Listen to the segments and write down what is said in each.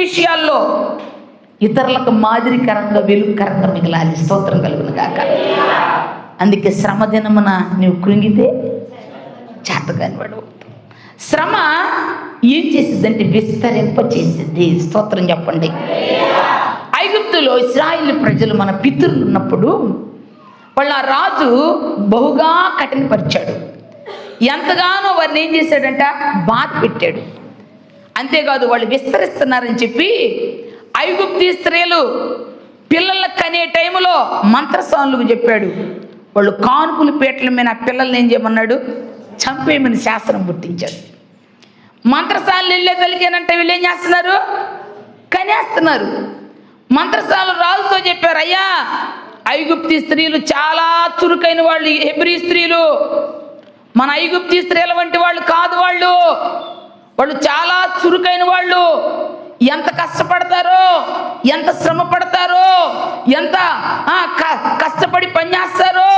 విషయాల్లో ఇతరులకు మాదిరికరంగా వెలుగుకరంగా మిగలాలి. స్తోత్రం కలుగును గాక. అందుకే శ్రమ దినమున నీవు కృంగితే చేతగాని వాడు. శ్రమ ఏం చేసిద్దంటే విస్తరింప చేసిద్ది. స్తోత్రం చెప్పండి. ఐగుప్తులో ఇశ్రాయేలు ప్రజలు మన పితరులు ఉన్నప్పుడు వాళ్ళ రాజు బహుగా కఠినపరిచాడు. ఎంతగానో వారిని ఏం చేశాడంట, బాధ పెట్టాడు. అంతేకాదు వాళ్ళు విస్తరిస్తున్నారని చెప్పి ఐగుప్తీ స్త్రీలు పిల్లలకు కనే టైంలో మంత్రస్వాములకు చెప్పాడు. వాళ్ళు కానుపుల పీటల మీద ఆ పిల్లల్ని ఏం చేయమన్నాడు, చంపేయమని శాస్త్రం పుట్టించాడు. మంత్రసాలు వెళ్ళే తల్లికేనంటే వీళ్ళు ఏం చేస్తున్నారు, కనేస్తున్నారు. మంత్రసాలు రాజుతో చెప్పారు, అయ్యా ఐగుప్తీ స్త్రీలు చాలా చురుకైన వాళ్ళు, హెబ్రీ స్త్రీలు మన ఐగుప్తీ స్త్రీల వంటి వాళ్ళు కాదు, వాళ్ళు చాలా చురుకైన వాళ్ళు. ఎంత కష్టపడతారో, ఎంత శ్రమ పడతారో, ఎంత కష్టపడి పనిచేస్తారో.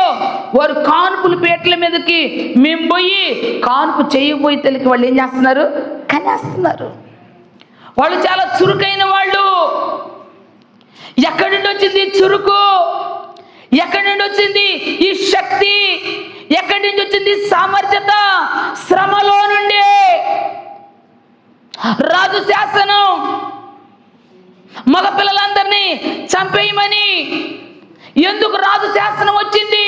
వారు కానుపుల పీటల మీదకి మేము పోయి కానుపు చేయబోయి తెలికి వాళ్ళు ఏం చేస్తున్నారు, కనేస్తున్నారు. వాళ్ళు చాలా చురుకైన వాళ్ళు. ఎక్కడి నుండి వచ్చింది చురుకు? ఎక్కడి నుండి వచ్చింది ఈ శక్తి? ఎక్కడి నుంచి వచ్చింది సామర్థ్యత? శ్రమలో నుండి. రాజు శాసనం మగపిల్లలందరినీ చంపేయమని. ఎందుకు రాజు శాసనం వచ్చింది?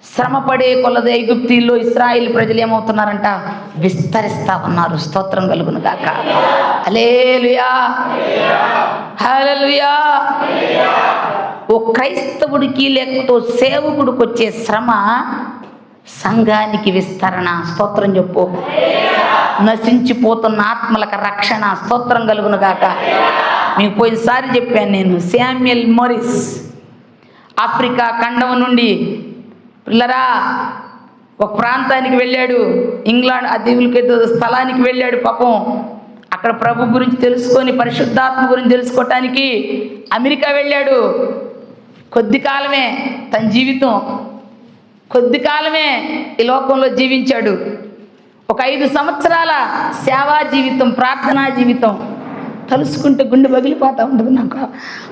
శ్రమ పడే కొలది ఐగుప్తీల్లో ఇశ్రాయేలు ప్రజలు ఏమవుతున్నారంట, విస్తరిస్తా ఉన్నారు. స్తోత్రం కలుగును గాక. హల్లెలూయా, హల్లెలూయా. ఓ క్రైస్తవుడికి లేకపోతే ఓ సేవకుడికి వచ్చే శ్రమ సంఘానికి విస్తరణ. స్తోత్రం చెప్పు. నశించిపోతున్న ఆత్మలకు రక్షణ. స్తోత్రం కలుగును గాక. మీకు పోయినసారి చెప్పాను నేను, శామ్యుయల్ మోరిస్ ఆఫ్రికా ఖండం నుండి పిల్లరా ఒక ప్రాంతానికి వెళ్ళాడు. ఇంగ్లాండ్ ఆ దీవులకి స్థలానికి వెళ్ళాడు. పాపం అక్కడ ప్రభు గురించి తెలుసుకొని పరిశుద్ధాత్మ గురించి తెలుసుకోవటానికి అమెరికా వెళ్ళాడు. కొద్ది కాలమే తన జీవితం, కొద్ది కాలమే ఈ లోకంలో జీవించాడు. ఒక 5 సంవత్సరాల సేవా జీవితం, ప్రార్థనా జీవితం తలుసుకుంటే గుండె పగిలిపోతూ ఉంటుంది నాకు.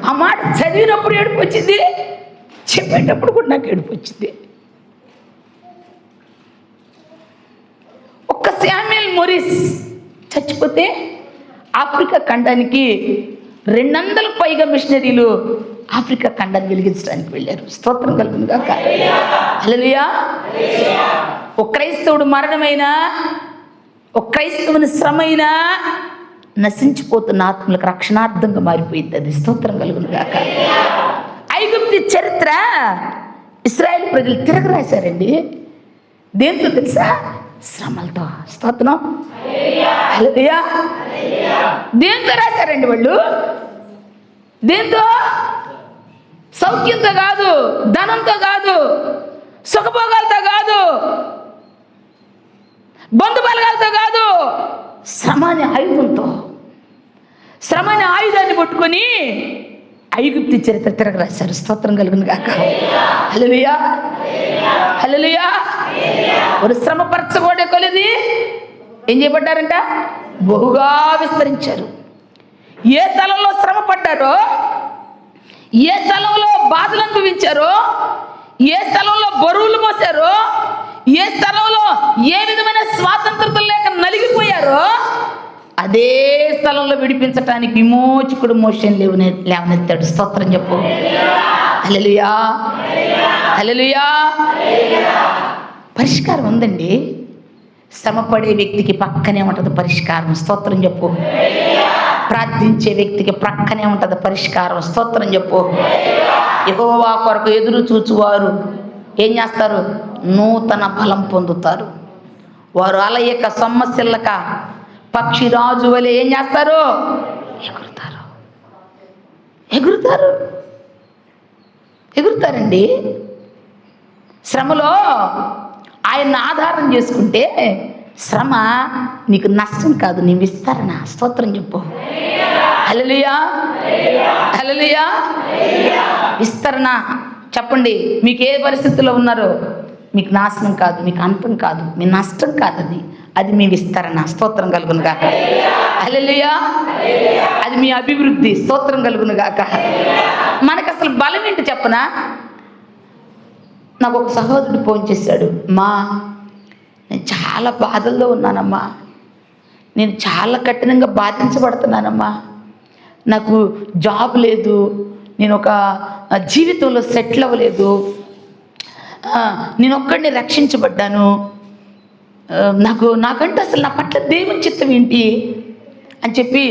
ఆ మాట చదివినప్పుడు ఏడుపు వచ్చింది, చెప్పేటప్పుడు కూడా నాకు ఏడుపు వచ్చింది. ఒక్క శామ్యుయల్ మోరిస్ చచ్చిపోతే ఆఫ్రికా ఖండానికి 200కు పైగా మిషనరీలు ఆఫ్రికా ఖండాన్ని వెలిగించడానికి వెళ్ళారు. స్తోత్రం కలుగును గాక. హల్లెలూయా. ఒక క్రైస్తవుడు మరణమైనా, ఒక క్రైస్తవుని శ్రమైనా నశించిపోతున్న ఆత్మలకు రక్షణార్థంగా మారిపోయింది. అది స్తోత్రం కలుగును గాక. ఐగుప్తు చరిత్ర ఇశ్రాయేలు ప్రజలు తిరగరాశారండి. దేంతో తెలుసా? శ్రమలతో. స్తోత్రం. హల్లెలూయా. దేంతో రాశారండి వాళ్ళు? దేంతో? సౌఖ్యంతో కాదు, ధనంతో కాదు, సుఖభోగాలతో కాదు, బంధుబలగాలతో కాదు, శ్రమ అనే ఆయుధంతో. శ్రమ అనే ఆయుధాన్ని పట్టుకొని ఐగుప్తు చరిత్ర తిరగరాశారు. స్తోత్రం కలుగును గాక. హల్లెలూయా, హల్లెలూయా. ఒక శ్రమ పరచబడే కొలది ఏం చేయబడ్డారంట, బహుగా విస్తరించారు. ఏ స్థలంలో శ్రమ పడ్డారో, ఏ స్థలంలో బాధలు అనుభవించారో, ఏ స్థలంలో బరువులు మోసారో, ఏ స్థలంలో ఏ విధమైన స్వాతంత్రత లేక నలిగిపోయారో, అదే స్థలంలో విడిపించటానికి విమోచకుడు మోషన్ లేవనెత్తాడు. స్తోత్రం చెప్పు. హల్లెలూయా, హల్లెలూయా. పరిష్కారం ఉందండి. శ్రమపడే వ్యక్తికి పక్కనే ఉంటుంది పరిష్కారం. స్తోత్రం చెప్పు. ప్రార్థించే వ్యక్తికి ప్రక్కనే ఉంటుంది పరిష్కారం. స్తోత్రం చెప్పు. యెహోవా కొరకు ఎదురు చూచువారు ఏం చేస్తారు? నూతన బలం పొందుతారు. వారు అలయక సొమ్మసిల్లక పక్షిరాజు వలె ఏం చేస్తారు? ఎగురుతారు, ఎగురుతారు, ఎగురుతారండి. శ్రమలో ఆయన్ని ఆధారం చేసుకుంటే శ్రమ నీకు నష్టం కాదు, నీ విస్తరణ. స్తోత్రం చెప్పు. హల్లెలూయా, హల్లెలూయా. విస్తరణ చెప్పండి. మీకు ఏ పరిస్థితుల్లో ఉన్నారో మీకు నాశనం కాదు, మీకు అంతం కాదు, మీ నష్టం కాదు, అది మీ విస్తరణ. స్తోత్రం కలుగును గాక. హల్లెలూయా. అది మీ అభివృద్ధి. స్తోత్రం కలుగును గాక. మనకు అసలు బలం ఏంటి చెప్పనా? నాకు ఒక సహోదరుడు ఫోన్ చేశాడు, మా నేను చాలా బాధల్లో ఉన్నానమ్మా, నేను చాలా కఠినంగా బాధించబడుతున్నానమ్మా, నాకు జాబ్ లేదు, నేను ఒక జీవితంలో సెటిల్ అవ్వలేదు, నేను ఒక్కడిని రక్షించబడ్డాను, నాకంటే అసలు నా పట్ల దేవుని చిత్తం ఏంటి అని చెప్పి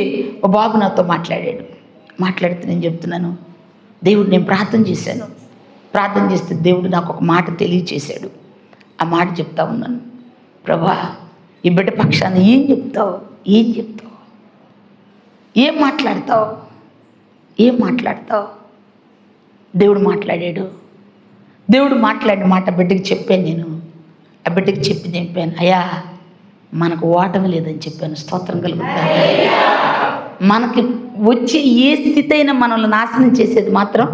ఓ బాబు నాతో మాట్లాడితే నేను చెప్తున్నాను, దేవుడు నేను ప్రార్థన చేస్తే దేవుడు నాకు ఒక మాట తెలియచేశాడు. ఆ మాట చెప్తా ఉన్నాను, ప్రభా ఈ బిడ్డ పక్షాన ఏం చెప్తావు, ఏం మాట్లాడతావు? దేవుడు మాట్లాడాడు. దేవుడు మాట్లాడిన మాట బిడ్డకి చెప్పాను. నేను ఆ బిడ్డకి చెప్పాను, అయ్యా మనకు ఓటమి లేదని చెప్పాను. స్తోత్రం కలుగుతాను. మనకి వచ్చే ఏ స్థితి అయినా మనల్ని నాశనం చేసేది మాత్రం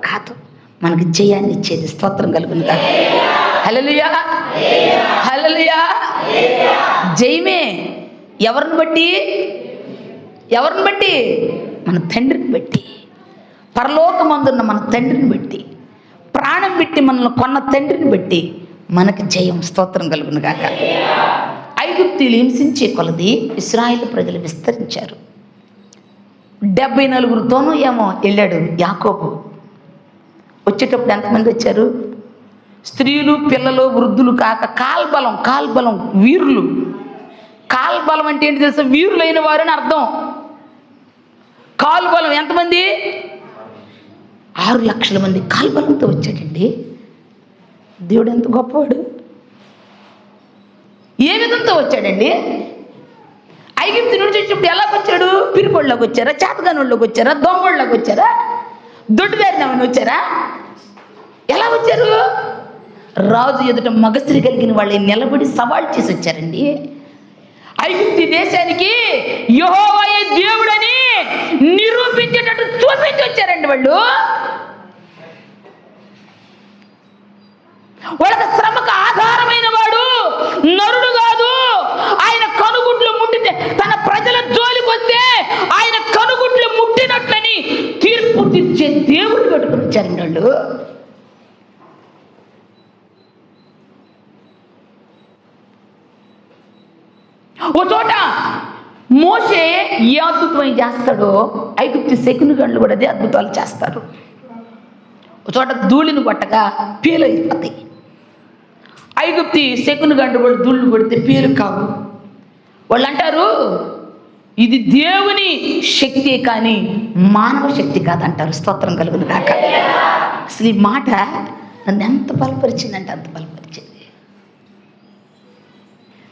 కాదు, మనకి జయాన్ని ఇచ్చేది. స్తోత్రం కలుగుతాను. హల్లెలూయా, హల్లెలూయా. జయమే. ఎవరిని బట్టి? మన తండ్రిని బట్టి, పరలోకమందున్న మన తండ్రిని బట్టి, ప్రాణం పెట్టి మనల్ని కొన్న తండ్రిని బట్టి మనకి జయం. స్తోత్రం కలుగును గాక. ఐగుప్తీయులు హింసించే కొలది ఇశ్రాయేలు ప్రజలు విస్తరించారు. 74తోనూ ఏమో వెళ్ళాడు యాకోబు. వచ్చేటప్పుడు ఎంతమంది వచ్చారు? స్త్రీలు, పిల్లలు, వృద్ధులు కాక కాల్బలం వీరులు. కాల్బలం అంటే ఏంటి తెలుసా? వీరులైన వారు అని అర్థం. కాల్బలం ఎంతమంది? 6 లక్షల మంది కాల్బలంతో వచ్చాడండి. దేవుడు ఎంత గొప్పవాడు. ఏ విధంతో వచ్చాడండి? ఐగుప్తు నుంచి వచ్చేటప్పుడు ఎలాగ వచ్చాడు? పిరికొళ్ళకి వచ్చారా, చేతగానోళ్ళకి వచ్చారా, దొంగోళ్ళకి వచ్చారా, దొడ్డుదారినవని వచ్చారా? ఎలా వచ్చారు? రాజు ఎదుట మగస్త్రీ కలిగిన వాళ్ళని నిలబడి సవాల్ చేసి వచ్చారండి. ఐగుప్తు దేశానికి యెహోవాయే దేవుడని నిరూపించేటట్టు చూపించి వచ్చారండి వాళ్ళు. వాళ్ళకి శ్రమకు ఆధారమైన వాడు నరుడు కాదు. ఆయన కనుగుడ్లు ముట్టితే, తన ప్రజల జోలికి వస్తే ఆయన కనుగుడ్లు ముట్టినట్లని తీర్పు తీర్చే దేవుడు కట్టుకుని వచ్చారండి వాళ్ళు. ఓ చోట మోషే ఏ అద్భుతం చేస్తాడో ఐగుప్తు శకునిగండ్లు కూడా అదే అద్భుతాలు చేస్తారు. ఒక చోట ధూళిని కొట్టగా పేలు అయిపోతాయి. ఐగుప్తి శకునిగండ్లు కూడా ధూళిని కొడితే పేలు కావు. వాళ్ళు అంటారు ఇది దేవుని శక్తి కానీ మానవ శక్తి కాదంటారు. స్తోత్రం కలుగును కాక. అసలు ఈ మాట నన్ను ఎంత బలపరిచిందంటే అంత బలపరిచింది.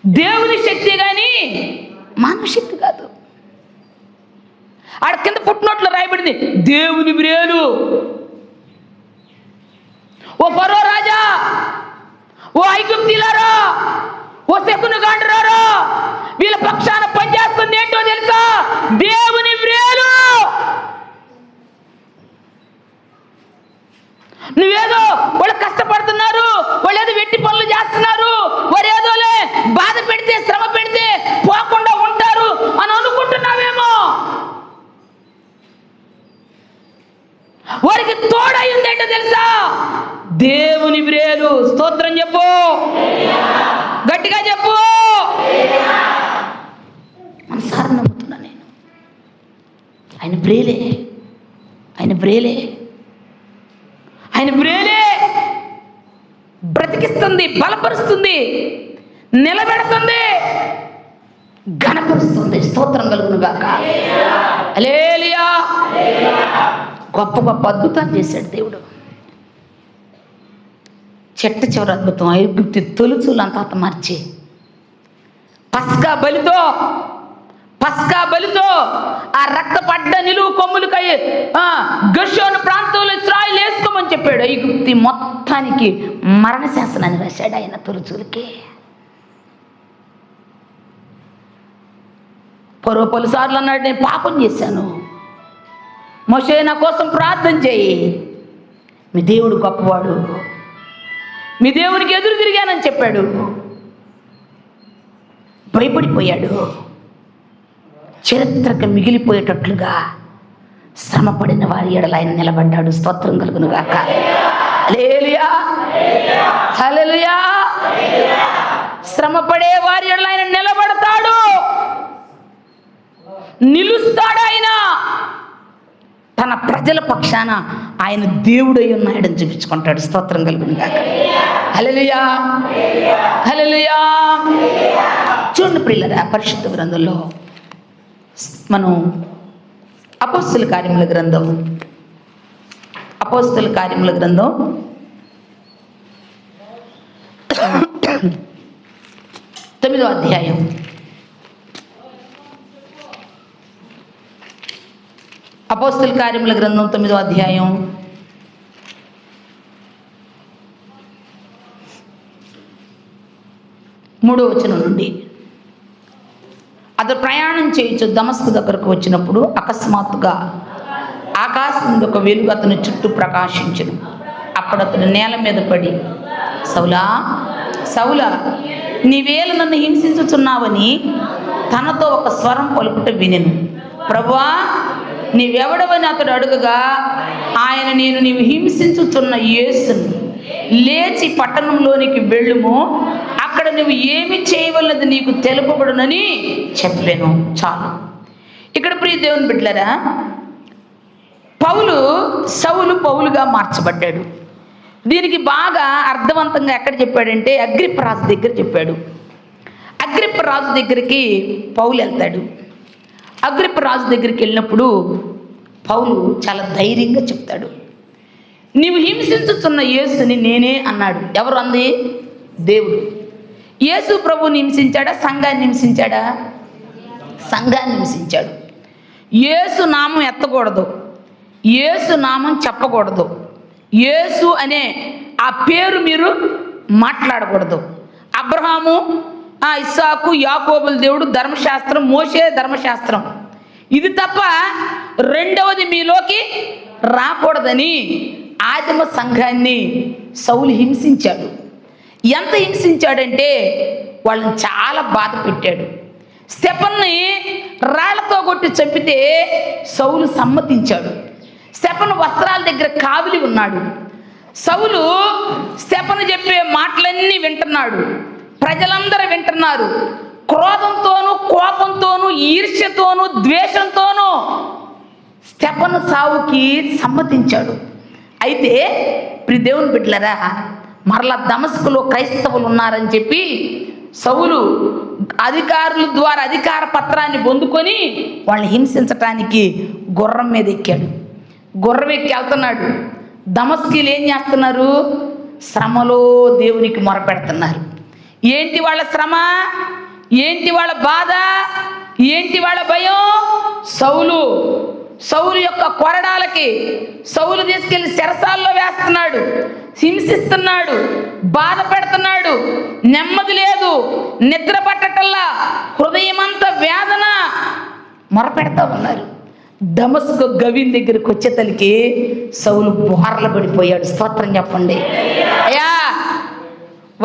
దేవుని శక్తి కానీ మానవ శక్తి కాదు. ఆడ కింద పుట్టినట్లు రాయబడింది దేవుని వ్రేలు. ఓ ఫరో రాజా, ఓ ఐగుప్తీయులారా, ఓ శకునగాండ్రారా, వీళ్ళ పక్షాన పనిచేస్తుంది ఏంటో తెలుసా? దేవుని వ్రేలు. నువ్వేదో వాళ్ళు కష్టపడుతున్నారు, వాళ్ళు ఏదో వెట్టి పనులు చేస్తున్నారు, వారు ఏదోలే బాధ పెడితే శ్రమ పెడితే పోకుండా ఉంటారు అని అనుకుంటున్నావేమో. వారికి తోడైందేంటో తెలుసా? దేవుని వ్రేలు. స్తోత్రం చెప్పు, గట్టిగా చెప్పు. మనసారి నమ్ముతున్నా నేను. ఆయన వ్రేలే, ఆయన వ్రేలే, ఆయన వ్రేలే బ్రతికిస్తుంది, బలపరుస్తుంది, నిలబెడుతుంది, ఘనపరుస్తుంది. స్తోత్రం కలుగును గాక. హల్లెలూయా. గొప్ప గొప్ప అద్భుతాలు చేశాడు దేవుడు. చెట్ట చివరి అద్భుతం, ఐగుప్తు తొలుచులంతా మార్చి పస్కా బలితో ఆ రక్తపడ్డ నిలువు కొమ్ములకై గషోను ప్రాంతంలో ఇశ్రాయేలు వేసుకోమని చెప్పాడు. ఐగుప్తు మొత్తానికి మరణ శాసనాన్ని రాశాడు ఆయన తొలుచులకి. పలుసార్లు అన్నాడు నేను పాపం చేశాను, మోషే నా కోసం ప్రార్థన చేయి, మీ దేవుడు గొప్పవాడు, మీ దేవునికి ఎదురు తిరిగానని చెప్పాడు. భయపడిపోయాడు. చరిత్రకు మిగిలిపోయేటట్లుగా శ్రమపడిన వారి ఎడల ఆయన నిలబడ్డాడు. స్తోత్రం కలుగును గాక. హల్లెలూయా, హల్లెలూయా. శ్రమపడే వారి ఎడల ఆయన నిలబడతాడు, నిలుస్తాడు. ఆయన తన ప్రజల పక్షాన ఆయన దేవుడై ఉన్నాడని చూపించుకుంటాడు. స్తోత్రం కలుగును గాక. హల్లెలూయా, హల్లెలూయా. చూడండి ప్రియులారా, పరిశుద్ధ గ్రంథంలో మనం అపోస్తల కార్యముల గ్రంథం 9వ అధ్యాయం. అపోస్తల కార్యముల గ్రంథం 9వ అధ్యాయం 3వ వచనం నుండి. అతడు ప్రయాణం చేయొచ్చు దమస్కు దగ్గరకు వచ్చినప్పుడు అకస్మాత్తుగా ఆకాశం నుండి ఒక వెలుగు అతని చుట్టూ ప్రకాశించును. అప్పుడు అతను నేల మీద పడి, సౌలా సౌలా, నీవేళ నన్ను హింసించుచున్నావని తనతో ఒక స్వరం పలుకుట వినెను. ప్రభువా, నీవెవడవని అతడు అడుగగా ఆయన, నేను నీవు హింసించుచున్న యేసును, లేచి పట్టణంలోనికి వెళ్ళుము, అక్కడ నువ్వు ఏమి చేయవలనది నీకు తెలుపబడునని చెప్పాను. చాలు. ఇక్కడ ప్రియ దేవుని బిడ్డలారా, సౌలు పౌలుగా మార్చబడ్డాడు. దీనికి బాగా అర్థవంతంగా ఎక్కడ చెప్పాడంటే అగ్రిప్ప రాజు దగ్గర చెప్పాడు. అగ్రిప్ప రాజు దగ్గరికి పౌలు వెళ్తాడు. అగ్రిప్ప రాజు దగ్గరికి వెళ్ళినప్పుడు పౌలు చాలా ధైర్యంగా చెప్తాడు. నీవు హింసించుతున్న యేసుని నేనే అన్నాడు. ఎవరు అంది? దేవుడు. యేసు ప్రభువుని హింసించాడా? సంఘాన్ని హింసించాడా? సంఘాన్ని హింసించాడు. యేసు నామం ఎత్తకూడదు, యేసు నామం చెప్పకూడదు, యేసు అనే ఆ పేరు మీరు మాట్లాడకూడదు. అబ్రహాము, ఇస్సాకు, యాకోబుల దేవుడు ధర్మశాస్త్రం, మోషే ధర్మశాస్త్రం, ఇది తప్ప రెండవది మీలోకి రాకూడదని ఆదిమ సంఘాన్ని సౌలు హింసించాడు. ఎంత హింసించాడంటే వాళ్ళని చాలా బాధ పెట్టాడు. స్టెఫన్ని రాళ్లతో కొట్టి చంపితే సౌలు సమ్మతించాడు. స్టెఫను వస్త్రాల దగ్గర కావిలి ఉన్నాడు. సౌలు స్టెఫను చెప్పే మాటలన్నీ వింటున్నాడు. ప్రజలందరూ వింటున్నారు. క్రోధంతోనూ, కోపంతోనూ, ఈర్ష్యతోనూ, ద్వేషంతోనూ స్టెఫను సావుకి సమ్మతించాడు. అయితే ప్రియ దేవుని బిడ్డలారా, మరలా దమస్కులో క్రైస్తవులు ఉన్నారని చెప్పి సౌలు అధికారుల ద్వారా అధికార పత్రాన్ని పొందుకొని వాళ్ళని హింసించటానికి గుర్రం మీద ఎక్కాడు. గుర్రం ఎక్కి వెళ్తున్నాడు. దమస్కీలు ఏం చేస్తున్నారు? శ్రమలో దేవునికి మొరపెడుతున్నారు. ఏంటి వాళ్ళ శ్రమ? ఏంటి వాళ్ళ బాధ? ఏంటి వాళ్ళ భయం? సౌలు యొక్క కొరడాలకి సౌలు తీసుకెళ్లి చెరసాల్లో వేస్తున్నాడు, హింసిస్తున్నాడు, బాధ పెడుతున్నాడు. నెమ్మది లేదు, నిద్ర పట్టటల్లా, హృదయమంతా వేదన, మొరపెడతా ఉన్నారు. దమస్కు గవీన్ దగ్గరికి వచ్చేతలికి సౌలు బోర్ల పడిపోయాడు. స్తోత్రం చెప్పండి. అయ్యా,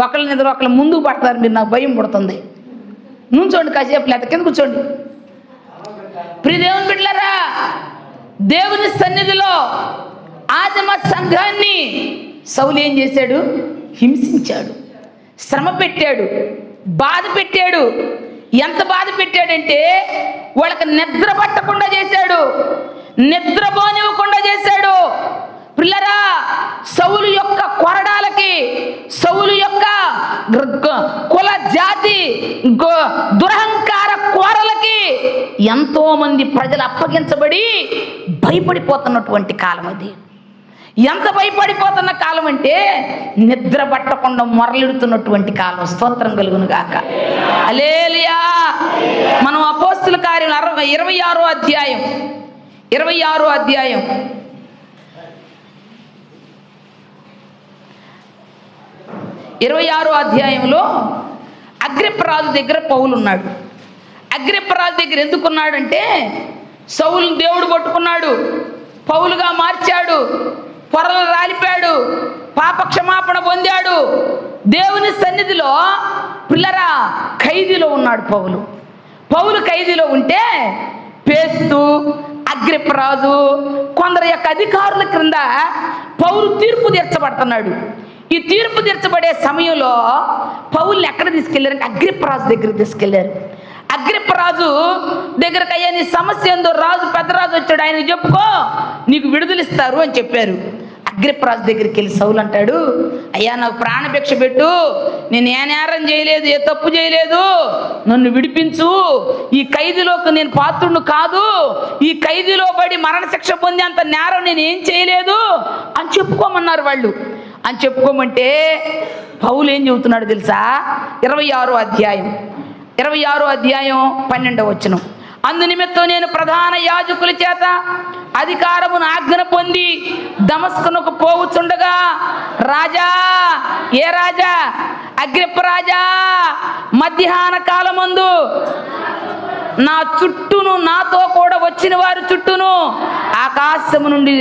ఒకళ్ళ నిద్ర ఒకళ్ళు ముందుకు పడతారు, మీరు నాకు భయం పుడుతుంది. నుంచోండి కాసేపు, లేకపోతే కింద కూర్చోండి. ప్రియ దేవుని బిడ్డలారా, దేవుని సన్నిధిలో ఆదిమ సంఘాన్ని సౌలు ఏం చేశాడు? హింసించాడు, శ్రమ పెట్టాడు, బాధ పెట్టాడు. ఎంత బాధ పెట్టాడంటే వాళ్ళకి నిద్ర పట్టకుండా చేశాడు, నిద్రపోనివ్వకుండా చేశాడు. పిల్లరా, సౌలు యొక్క కొరడాలకి, సౌలు యొక్క కుల జాతి దురహంకార కోరలకి ఎంతో మంది ప్రజలు అప్పగించబడి భయపడిపోతున్నటువంటి కాలం అది. ఎంత భయపడిపోతున్న కాలం అంటే నిద్ర పట్టకుండా మొరలిడుతున్నటువంటి కాలం. స్తోత్రం కలుగును గాక. హల్లెలూయా. మనం అపోస్తల కార్యం 26వ అధ్యాయం 26వ అధ్యాయంలో అగ్రిప్ప రాజు దగ్గర పౌలు ఉన్నాడు. అగ్రిప్ప రాజు దగ్గర ఎందుకున్నాడంటే సౌలు దేవుడు పట్టుకున్నాడు, పౌలుగా మార్చాడు, పొరలు రాలిపాడు, పాప క్షమాపణ పొందాడు. దేవుని సన్నిధిలో పిల్లరా ఖైదీలో ఉన్నాడు పౌలు. పౌలు ఖైదీలో ఉంటే ఫేస్తు, అగ్రిప్పరాజు కొందరు యొక్క అధికారుల క్రింద పౌలు తీర్పు తీర్చబడుతున్నాడు. ఈ తీర్పు తీర్చబడే సమయంలో పౌల్ని ఎక్కడ తీసుకెళ్లారంటే అగ్రిప్పరాజు దగ్గరికి తీసుకెళ్లారు. అగ్రిప్పరాజు దగ్గరకు, అయ్యా నీ సమస్య ఏందో రాజు, పెద్ద రాజు వచ్చాడు, ఆయనకు చెప్పుకో, నీకు విడుదలిస్తారు అని చెప్పారు. అగ్రిప్పరాజు దగ్గరికి వెళ్ళి సౌలు అంటాడు, అయ్యా నాకు ప్రాణభిక్ష పెట్టు, నేను ఏ నేరం చేయలేదు, ఏ తప్పు చేయలేదు, నన్ను విడిపించు, ఈ ఖైదీలోకి నేను పాత్రుడు కాదు, ఈ ఖైదీలో పడి మరణశిక్ష పొంది అంత నేరం నేను ఏం చేయలేదు అని చెప్పుకోమన్నారు వాళ్ళు. అని చెప్పుకోమంటే పౌలు ఏం చెబుతున్నాడు తెలుసా? 26వ అధ్యాయం 12వ వచనం, అందునిమిత్తం నేను ప్రధాన యాజకుల చేత అధికారమును ఆజ్ఞ పొంది దమస్కునకు పోవుచుండగా, రాజా, ఏ రాజా? అగ్రిప్ప రాజా, మధ్యాహ్న కాలమందు నా చుట్టూను, నాతో కూడా వచ్చిన వారి చుట్టూను ఆకాశము నుండి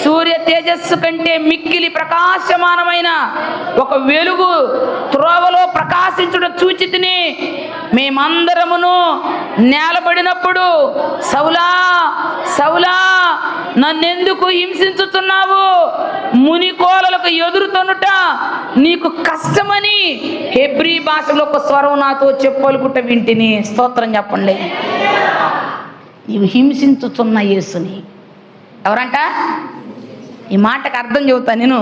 సూర్య తేజస్సు కంటే మిక్కిలి ప్రకాశమానమైన ఒక వెలుగు త్రోవలో ప్రకాశించుట చూచి తిని, మేమందరమును నేలబడినప్పుడు, సౌలా సౌలా నన్నెందుకు హింసించుతున్నావు, మునికోలలకు ఎదురుతొనుట నీకు కష్టమని హెబ్రీ భాషలో ఒక స్వరం నాతో చెప్పలుగుట వింటిని. స్తోత్రం చెప్పండి. నీవు హింసించుతున్న యేసుని ఎవరంట? ఈ మాటకు అర్థం చెబుతా నేను.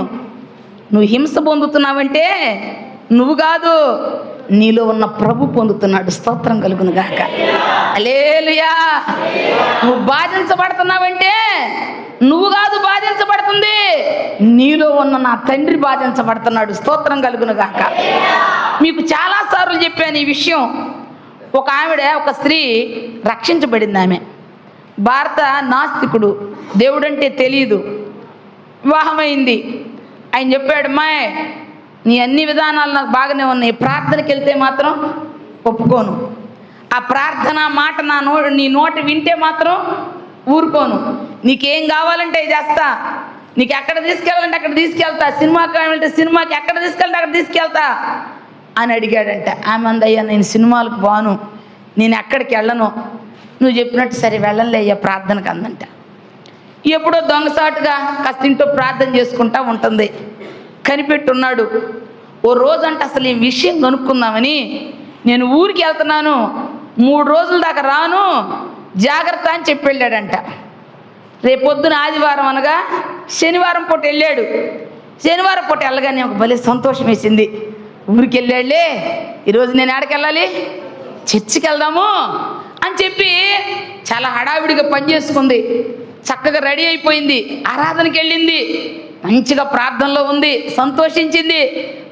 నువ్వు హింస పొందుతున్నావంటే నువ్వు కాదు, నీలో ఉన్న ప్రభు పొందుతున్నాడు. స్తోత్రం కలుగును గాక. హల్లెలూయా. నువ్వు బాధించబడుతున్నావంటే నువ్వు కాదు బాధించబడుతుంది, నీలో ఉన్న నా తండ్రి బాధించబడుతున్నాడు. స్తోత్రం కలుగును గాక. మీకు చాలాసార్లు చెప్పాను ఈ విషయం. ఒక ఆవిడ, ఒక స్త్రీ రక్షించబడింది. ఆమె భారత నాస్తికుడు, దేవుడంటే తెలియదు, వివాహమైంది. ఆయన చెప్పాడు, అమ్మాయి నీ అన్ని విధానాలు నాకు బాగానే ఉన్నాయి, ప్రార్థనకి వెళ్తే మాత్రం ఒప్పుకోను, ఆ ప్రార్థన మాట నీ నోట వింటే మాత్రం ఊరుకోను, నీకేం కావాలంటే చేస్తా, నీకు ఎక్కడ తీసుకెళ్ళాలంటే అక్కడ తీసుకెళ్తా, సినిమాకి కావాలంటే సినిమాకి, ఎక్కడ తీసుకెళ్తే అక్కడ తీసుకెళ్తా అని అడిగాడంట. ఆమె అందయ్యా నేను సినిమాలకు పోను, నేను ఎక్కడికి వెళ్ళను, నువ్వు చెప్పినట్టు సరే వెళ్ళలే అయ్యా ప్రార్థనకు అందంట. ఎప్పుడో దొంగసాటుగా కాస్త ఇంట్లో ప్రార్థన చేసుకుంటా ఉంటుంది. కనిపెట్టున్నాడు. ఓ రోజంటే అసలు ఈ విషయం కనుక్కుందామని, నేను ఊరికి వెళ్తున్నాను, 3 రోజుల దాకా రాను, జాగ్రత్త అని చెప్పి వెళ్ళాడంట. రేపొద్దున ఆదివారం అనగా శనివారం పూట వెళ్ళాడు. శనివారం పూట వెళ్ళగానే ఒక భలే సంతోషం వేసింది. ఊరికి వెళ్ళాడులే, ఈరోజు నేను ఎక్కడికి వెళ్ళాలి, చర్చికి వెళ్దాము అని చెప్పి చాలా హడావిడిగా పనిచేసుకుంది. చక్కగా రెడీ అయిపోయింది, ఆరాధనకి వెళ్ళింది, మంచిగా ప్రార్థనలో ఉంది, సంతోషించింది,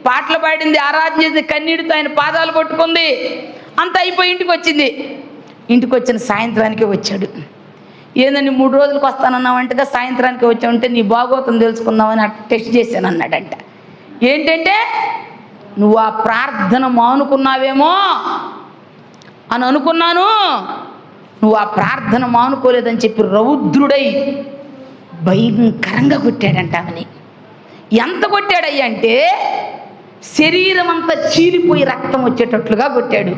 పాటలు పాడింది, ఆరాధన చేసింది, కన్నీటితో ఆయన పాదాలు పట్టుకుంది. అంత అయిపోయి ఇంటికి వచ్చింది. ఇంటికి వచ్చిన సాయంత్రానికి వచ్చాడు. ఏందండి 3 రోజులకు వస్తానన్నావంటగా సాయంత్రానికి వచ్చావంటే నీ బాగోతం తెలుసుకుందామని టెస్ట్ చేశాను అన్నాడంట. ఏంటంటే నువ్వు ఆ ప్రార్థన మానుకున్నావేమో అని అనుకున్నాను, నువ్వు ఆ ప్రార్థన మానుకోలేదని చెప్పి రౌద్రుడై భయంకరంగా కొట్టాడంట ఆమెని. ఎంత కొట్టాడయ్యా అంటే శరీరం అంతా చీలిపోయి రక్తం వచ్చేటట్లుగా కొట్టాడు.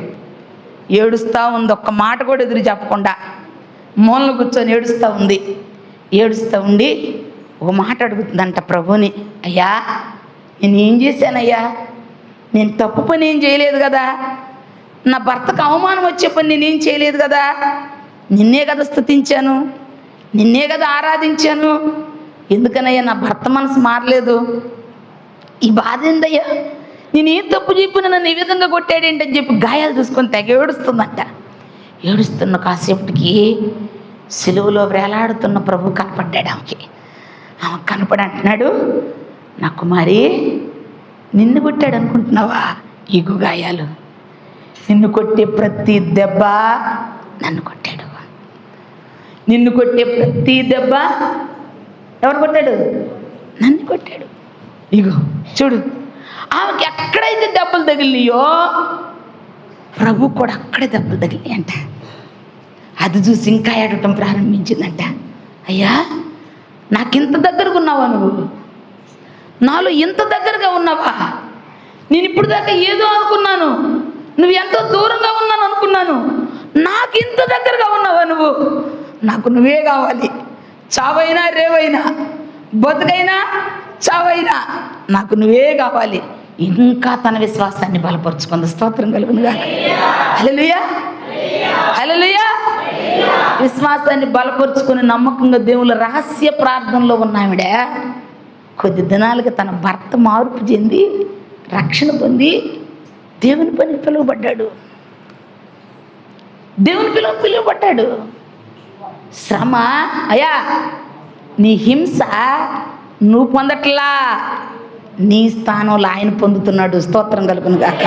ఏడుస్తూ ఉంది, ఒక్క మాట కూడా ఎదురు చెప్పకుండా మూలను కూర్చొని ఏడుస్తూ ఉంది. ఏడుస్తూ ఉండి ఒక మాట అడుగుతుందంట ప్రభుని, అయ్యా నేను ఏం చేశానయ్యా, నేను తప్పు పని ఏం చేయలేదు కదా, నా భర్తకు అవమానం వచ్చే పని నేనేం చేయలేదు కదా, నిన్నే కదా స్తుతించాను, నిన్నే కదా ఆరాధించాను, ఎందుకనయ్యా నా భర్త మనసు మారలేదు, ఈ బాధ ఏందయ్యా, నేనేం తప్పు చెప్పిన నన్ను ఈ విధంగా కొట్టాడేంటని చెప్పి గాయాలు చూసుకొని తెగ ఏడుస్తుందంట. ఏడుస్తున్న కాసేపటికి సిలువలో వేలాడుతున్న ప్రభు కనపడ్డాడు ఆమెకి. ఆమె కనపడి అంటున్నాడు, నా కుమారి నిన్ను కొట్టాడు అనుకుంటున్నావా, ఈగు గాయాలు, నిన్ను కొట్టే ప్రతి దెబ్బ నన్ను కొట్టాడు, నిన్ను కొట్టే ప్రతి దెబ్బ ఎవరు కొట్టాడు, నన్ను కొట్టాడు. ఇగో చూడు, ఆమెకి ఎక్కడైతే దెబ్బలు తగిలినాయో ప్రభు కూడా అక్కడే దెబ్బలు తగిలినాయి అంట. అది చూసి ఇంకా ఏడటం ప్రారంభించిందంట, అయ్యా నాకింత దగ్గరగా ఉన్నావా, నువ్వు నాలో ఇంత దగ్గరగా ఉన్నావా, నేను ఇప్పుడు దాకా ఏదో అనుకున్నాను, నువ్వు ఎంతో దూరంగా ఉన్నాను అనుకున్నాను, నాకు ఇంత దగ్గరగా ఉన్నావా నువ్వు? నాకు నువ్వే కావాలి. చావైనా రేవైనా, బతుకైనా చావైనా నాకు నువ్వే కావాలి. ఇంకా తన విశ్వాసాన్ని బలపరుచుకుంది. స్తోత్రం కలుగునుగా. హల్లెలూయా, హల్లెలూయా. విశ్వాసాన్ని బలపరుచుకుని నమ్మకంగా దేవుళ్ళ రహస్య ప్రార్థనలో ఉన్నావిడ కొద్ది దినాలుగా తన భర్త మార్పు చెంది రక్షణ పొంది దేవుని పనికి పిలువబడ్డాడు. దేవుని పిలువబడ్డాడు. శ్రమ అయ్యా, నీ హింస నువ్వు పొందట్లా, నీ స్థానంలో ఆయన పొందుతున్నాడు. స్తోత్రం కలుగును గాక.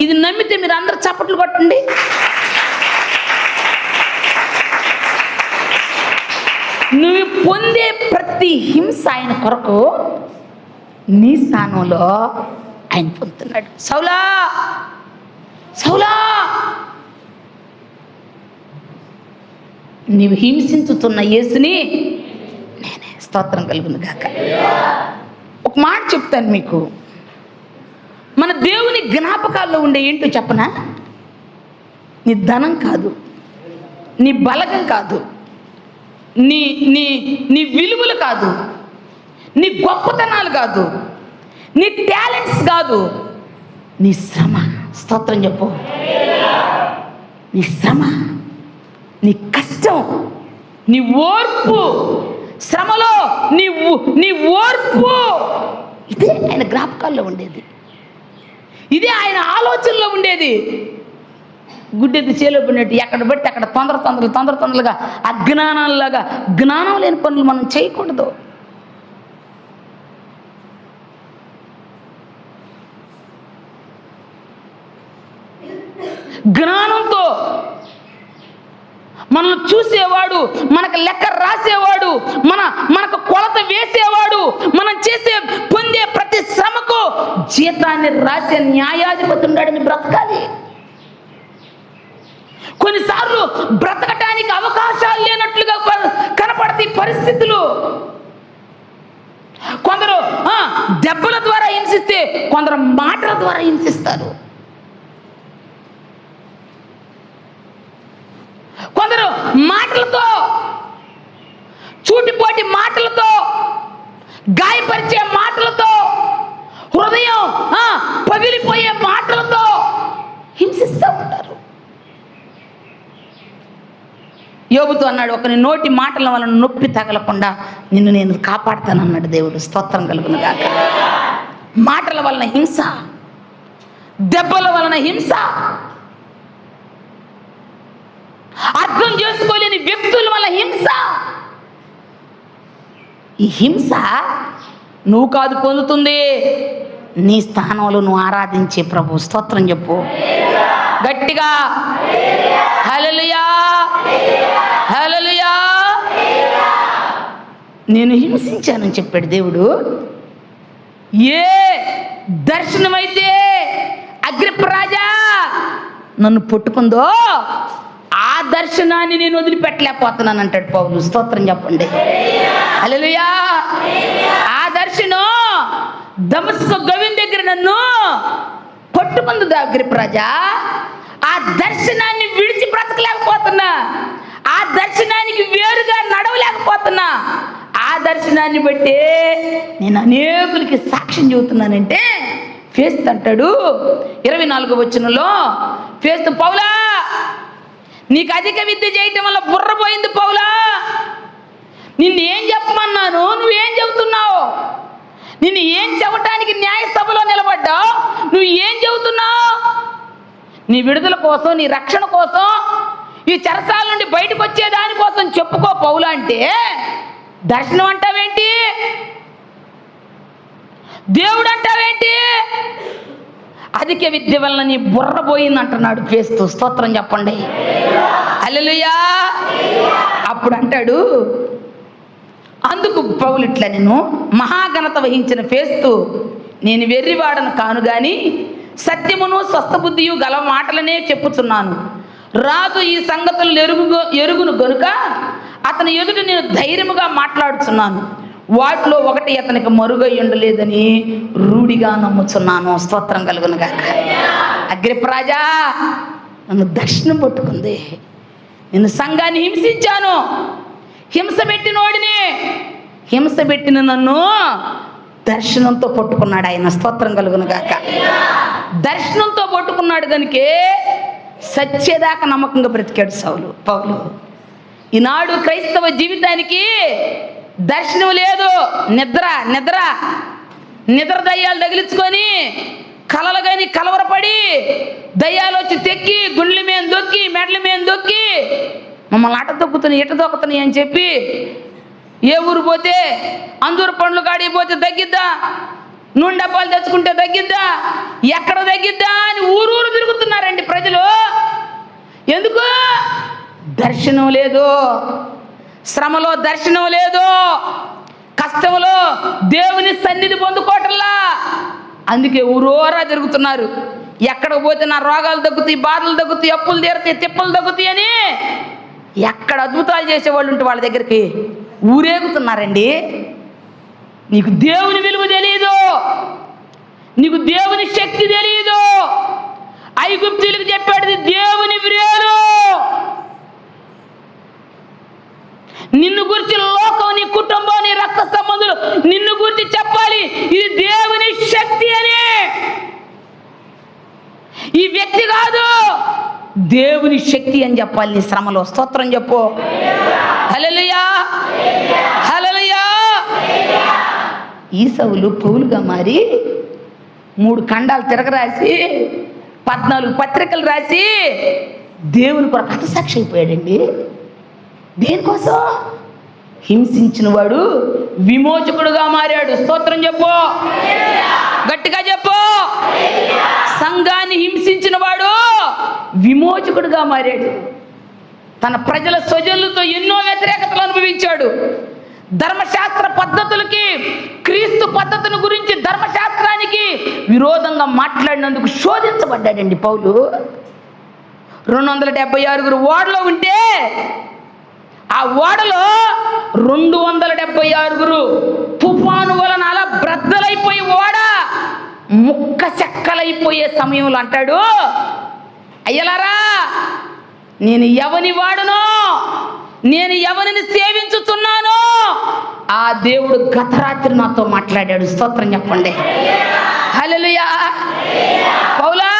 ఇది నమ్మితే మీరు అందరూ చప్పట్లు కొట్టండి. నువ్వు పొందే ప్రతి హింస ఆయన కొరకు నీ స్థానంలో ఆయన పొందుతున్నాడు. సౌలా, సౌలా, నీవు హింసించుతున్న యేసుని నేనే. స్తోత్రం కలుగును గాక. ఒక మాట చెప్తాను మీకు. మన దేవుని జ్ఞాపకాల్లో ఉండే ఏంటో చెప్పనా? నీ ధనం కాదు, నీ బలగం కాదు, నీ నీ నీ విలువలు కాదు, నీ గొప్పతనాలు కాదు, నీ టాలెంట్స్ కాదు, నీ శ్రమ. స్తోత్రం చెప్పు. నీ శ్రమ, నీ కష్టం, నీ ఓర్పు, శ్రమలో నీ ఓర్పు, ఇదే ఆయన జ్ఞాపకాల్లో ఉండేది. ఇదే ఆయన ఆలోచనలో ఉండేది. గుడ్డెది చేలో పడినట్టు ఎక్కడ పడితే అక్కడ తొందరగా అజ్ఞానాల్లాగా జ్ఞానం లేని పనులు మనం చేయకూడదు. జ్ఞానంతో మనల్ని చూసేవాడు, మనకు లెక్క రాసేవాడు, మనకు కొలత వేసేవాడు, మనం పొందే ప్రతి శ్రమకు జీతాన్ని రాసే న్యాయాధిపతి ఉన్నాడని బ్రతకాలి. కొన్నిసార్లు బ్రతకటానికి అవకాశాలు లేనట్లుగా కనపడతాయి పరిస్థితులు. కొందరు దెబ్బల ద్వారా హింసిస్తే, కొందరు మాటల ద్వారా హింసిస్తారు. కొందరు మాటలతో, చూటిపోటి మాటలతో, గాయపరిచే మాటలతో, హృదయం పగిలిపోయే మాటలతో హింసిస్తూ ఉంటారు. యోబుతో అన్నాడు, ఒకని నోటి మాటల వలన నొప్పి తగలకుండా నిన్ను నేను కాపాడుతానన్నాడు దేవుడు. స్తోత్రం కలుగును గాక. మాటల వలన హింస, దెబ్బల వలన హింస, అర్థం చేసుకోలేని వ్యక్తుల వల్ల హింస. ఈ హింస నువ్వు కాదు పొందుతుంది, నీ స్థానంలో నువ్వు ఆరాధించే ప్రభు. స్తోత్రం చెప్పు గట్టిగా. హల్లెలూయా, హల్లెలూయా. నేను హింసించానని చెప్పాడు దేవుడు. ఏ దర్శనమైతే అగ్రిప్పరాజా నన్ను పట్టుకుందో ఆ దర్శనాన్ని నేను వదిలిపెట్టలేకపోతున్నాను అంటాడు పౌలు. స్తోత్రం చెప్పండి. హల్లెలూయా. ఆ దర్శనం దమస్కు గవిని దగ్గర నన్ను పట్టుకుంది అగ్రిప్పరాజా. ఆ దర్శనాన్ని విడిచి బ్రతకలేకపోతున్నా, ఆ దర్శనానికి వేరుగా నడవలేకపోతున్నా. ఆ దర్శనాన్ని బట్టి నేను అనేకులకి సాక్ష్యం చెబుతున్నానంటే ఫేస్తు అంటాడు 24వ వచనంలో, ఫేస్తు, పౌలా నీకు అధిక విద్య చేయటం వల్ల బుర్ర పోయింది పౌలా. నిన్నేం చెప్పమన్నాను, నువ్వేం చెబుతున్నావు? నిన్ను ఏం చెప్పటానికి న్యాయసభలో నిలబడ్డావు, నువ్వు ఏం చెబుతున్నావు? నీ విడుదల కోసం, నీ రక్షణ కోసం, ఈ చెరసాల నుండి బయటకు వచ్చే దానికోసం చెప్పుకో పౌలా అంటే దర్శనం అంటావేంటి? దేవుడు అంటావేంటి? అధిక విద్య వలన నీ బుర్ర పోయింది అంటున్నాడు ఫేస్తు. స్తోత్రం చెప్పండి. హల్లెలూయా. అప్పుడు అంటాడు, అందుకు పౌలు ఇట్లా, నేను మహాఘనత వహించిన ఫేస్తు, నేను వెర్రివాడను కాను గాని సత్యమును స్వస్థబుద్ధియు గల మాటలనే చెప్పుచున్నాను. రాజు ఈ సంగతులు ఎరుగును గనుక అతని ఎదుట నేను ధైర్యముగా మాట్లాడుచున్నాను. వాటిలో ఒకటి అతనికి మరుగై ఉండలేదని రూఢిగా నమ్ముచున్నాను. స్తోత్రం కలుగును గాక. అగ్రిప్పరాజా నన్ను దర్శనం పట్టుకుంది. నేను సంఘాన్ని హింసించాను, హింస పెట్టినోడిని, హింస పెట్టిన నన్ను దర్శనంతో పట్టుకున్నాడు ఆయన. స్తోత్రం కలుగును గాక. దర్శనంతో పట్టుకున్నాడు కనుకే సత్యదాకా నమ్మకంగా బ్రతికాడు పౌలు. ఈనాడు క్రైస్తవ జీవితానికి దర్శనం లేదు, నిద్ర దయ్యాలు తగిలించుకొని కలలు కానీ కలవరపడి దయ్యాలు వచ్చి తెక్కి గుండ్ల మీద దొక్కి మెడల మీద దొక్కి మమ్మల్ని అట దొక్కుతున్నాయి ఇట దొక్కుతున్నాయి అని చెప్పి ఏ ఊరు పోతే అందూరు పండ్లు కాడికి పోతే తగ్గిద్దా, నూనె డబ్బాలు తెచ్చుకుంటే తగ్గిద్దా, ఎక్కడ తగ్గిద్దా అని ఊరూరు తిరుగుతున్నారండి ప్రజలు. ఎందుకు? దర్శనం లేదు, శ్రమలో దర్శనం లేదు, కష్టంలో దేవుని సన్నిధి పొందుకోవటంలా. అందుకే ఊరూరా తిరుగుతున్నారు. ఎక్కడికి పోతే నా రోగాలు తగ్గుతాయి, బాధలు తగ్గుతాయి, అప్పులు తీరుతాయి, తిప్పలు తగ్గుతాయి అని ఎక్కడ అద్భుతాలు చేసేవాళ్ళు ఉంటే వాళ్ళ దగ్గరికి ఊరేగుతున్నారండి. నీకు దేవుని విలువ తెలియదు, నీకు దేవుని శక్తి తెలియదు. ఐగుప్తీయులకు చెప్పాడు దేవుని విరేలు. నిన్ను గురించి లోకం, నీ కుటుంబం, నీ రక్త సంబంధులు నిన్ను గురించి చెప్పాలి ఇది దేవుని శక్తి అని. ఈ వ్యక్తి కాదు, దేవుని శక్తి అని చెప్పాలి నీ శ్రమలో. స్తోత్రం చెప్పు. హల్లెలూయా, హల్లెలూయా. ఈసవులు పౌలుగా మారి 3 ఖండాలు తిరగరాసి 14 పత్రికలు రాసి దేవుని కొరకు హతసాక్షి అయిపోయాడండి. దేనికోసం? హింసించిన వాడు విమోచకుడుగా మారాడు. స్తోత్రం చెప్పు, గట్టిగా చెప్పు. సంఘాన్ని హింసించిన వాడు విమోచకుడుగా మారాడు. తన ప్రజల స్వజనులతో ఎన్నో వ్యతిరేకతలు అనుభవించాడు. ధర్మశాస్త్ర పద్ధతులకి, క్రీస్తు పద్ధతిని గురించి ధర్మశాస్త్రానికి విరోధంగా మాట్లాడినందుకు శోధించబడ్డాడండి పౌలు. 276 ఓడలో ఉంటే ఆ ఓడలో 276 తుఫాను వలన అలా బ్రద్దలైపోయి ఓడ ముక్క చెక్కలైపోయే సమయంలో అంటాడు, అయ్యలారా నేను ఎవని వాడునో, నేను ఎవరిని సేవించుతున్నానో ఆ దేవుడు గత రాత్రి నాతో మాట్లాడాడు. స్తోత్రం చెప్పండి. హల్లెలూయా. పౌలా,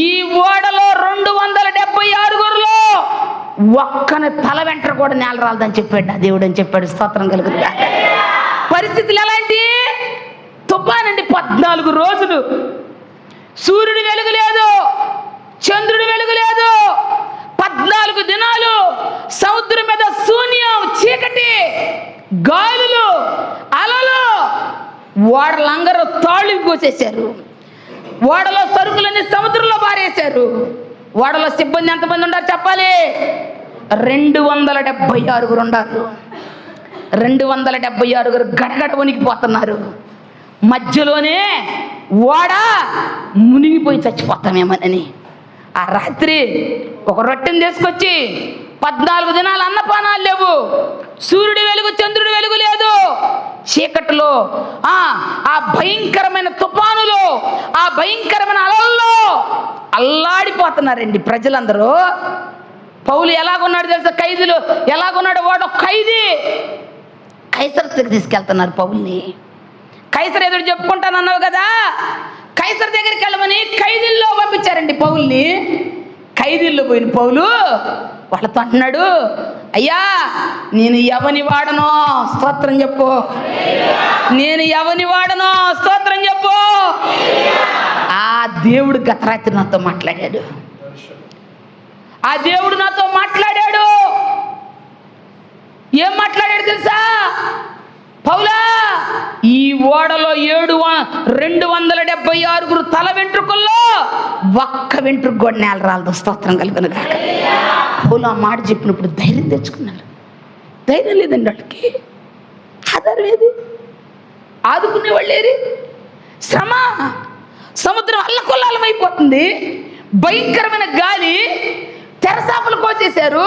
ఈ ఓడలో 276లో ఒక్కని తల వెంట్ర కూడా నేల రాలదని చెప్పాడు ఆ దేవుడు అని చెప్పాడు. స్తోత్రం కలుగుతుందా. పరిస్థితులు ఎలాంటి? తుఫానండి. 14 రోజులు సూర్యుడు వెలుగు లేదు, చంద్రుడు వెలుగు లేదు. 14 దినాలు సముద్రం మీద శూన్యం, చీకటి, గాలులు, అలలు. ఓడలందరూ తాళ్ళు కోసేశారు. ఓడలో సరుకులన్నీ సముద్రంలో పారేశారు. ఓడలో సిబ్బంది ఎంతమంది ఉన్నారు చెప్పాలి? 276 ఉన్నారు. 276 గడగడ వణికిపోతున్నారు. మధ్యలోనే ఓడ మునిగిపోయి చచ్చిపోతామేమోనని ఆ రాత్రి ఒక రొట్టెని తీసుకొచ్చి 14 దినాలు అన్నపానాలు లేవు, సూర్యుడి వెలుగు చంద్రుడి వెలుగు లేదు, చీకటిలో ఆ భయంకరమైన తుఫానులో, ఆ భయంకరమైన అలల్లో అల్లాడిపోతున్నారండి ప్రజలందరూ. పౌలు ఎలాగున్నాడు తెలుసా? ఖైదీలు ఎలాగున్నాడు? వాడు ఖైదీ. కైసర్ దగ్గర తీసుకెళ్తున్నారు పౌల్ని. కైసర్ ఎదురు చెప్పుకుంటానన్నావు కదా, కైసర్ దగ్గరికి వెళ్ళమని ఖైదీల్లో పంపించారండి పౌల్ని. ఖైదీల్లో పోయిన పౌలు వాళ్ళతో అంటున్నాడు, అయ్యా నేను ఎవని వాడనో, స్తోత్రం చెప్పు. నేను ఎవని వాడనో, స్తోత్రం చెప్పు. ఆ దేవుడు గత రాత్రి నాతో మాట్లాడాడు. ఆ దేవుడు నాతో మాట్లాడాడు. ఏం మాట్లాడాడు తెలుసా? పౌలా, ఈ ఓడలో 276 తల వెంట్రుకల్లో ఒక్క వెంట్రుకు కూడా నేల రాలదు. స్తోత్రం కలుగును గాక. పౌలు ఆ మాట చెప్పినప్పుడు ధైర్యం తెచ్చుకున్నాడు. ధైర్యం లేదండి వాళ్ళకి. ఆధారం ఏది? ఆదుకునే వాళ్ళు ఏరి? శ్రమ, సముద్రం అల్లకొల్లాలమైపోతుంది, భయంకరమైన గాలి, తెరసాపలు కోసేశారు,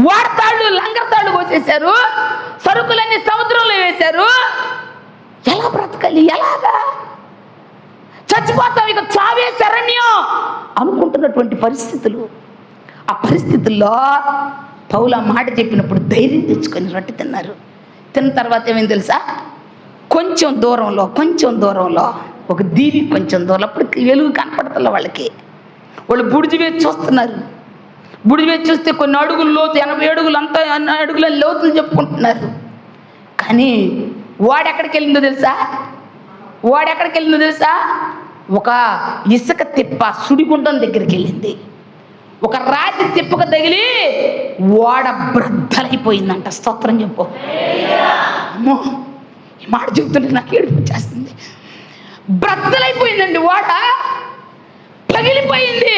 వాడతాళ్ళు లంగరతాళ్ళు కోసేశారు, సరుకులన్నీ సముద్రంలో వేశారు. ఎలా బ్రతకాలి? ఎలాగా? చచ్చిపోతాం, ఇక చావే శరణ్యం అనుకుంటున్నటువంటి పరిస్థితులు. ఆ పరిస్థితుల్లో పౌలు ఆ మాట చెప్పినప్పుడు ధైర్యం తెచ్చుకొని రొట్టె తిన్నారు. తిన్న తర్వాత ఏమైంది తెలుసా? కొంచెం దూరంలో ఒక దీవి, కొంచెం దూరం, అప్పటికి వెలుగు కనపడుతున్న వాళ్ళకి. వాళ్ళు బుడిజి వేసి చూస్తున్నారు. బుడిజి వేసి చూస్తే కొన్ని అడుగులు లోతు, 80 అడుగులు, అంతా అడుగుల లోతులు చెప్పుకుంటున్నారు. కానీ వాడెక్కడికి వెళ్ళిందో తెలుసా? ఒక ఇసుక తిప్ప సుడిగుండం దగ్గరికి వెళ్ళింది. ఒక రాతి తిప్పకు తగిలి ఓడ బ్రద్దలైపోయిందంట. స్తోత్రం చెప్పు. అమ్మో, ఈ మాట చెబుతుంటే నాకు ఏడుపు వచ్చేస్తుంది. బ్రద్దలైపోయిందండి, ఓడ పగిలిపోయింది.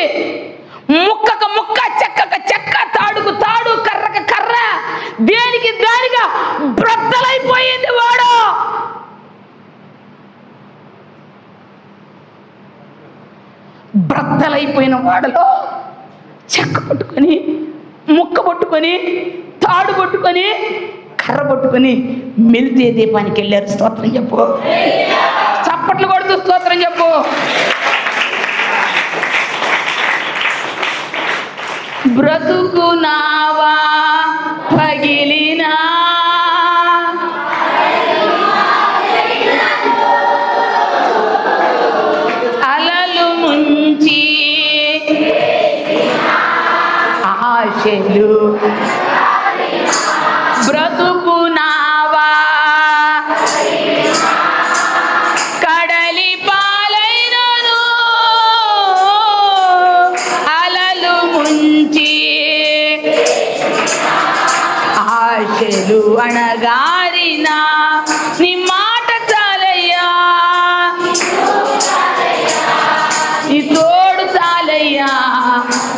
ముక్కకు ముక్క, చెక్కకు చెక్క, తాడుకు తాడు, కర్రకు కర్ర, దేనికి దానిగా బ్రద్దలైపోయింది ఓడ. బ్రద్దలైపోయిన వాడలో చెక్క పట్టుకొని, ముక్క పట్టుకొని, తాడు పట్టుకొని, కర్ర పట్టుకొని మెలితే దీపానికి వెళ్ళారు. స్తోత్రం చెప్పు. చప్పట్లు కొడుతూ స్తోత్రం చెప్పు. బ్రతుకునావా పగిలినా, అలలు ముంచి ఆశలు, బ్రతుకునావా కడలి పాలైనను, అలలు ముంచి ఆశలు అణగారిన, నీ మాట చాలయ్యా, నీ తోడు చాలయ్యా,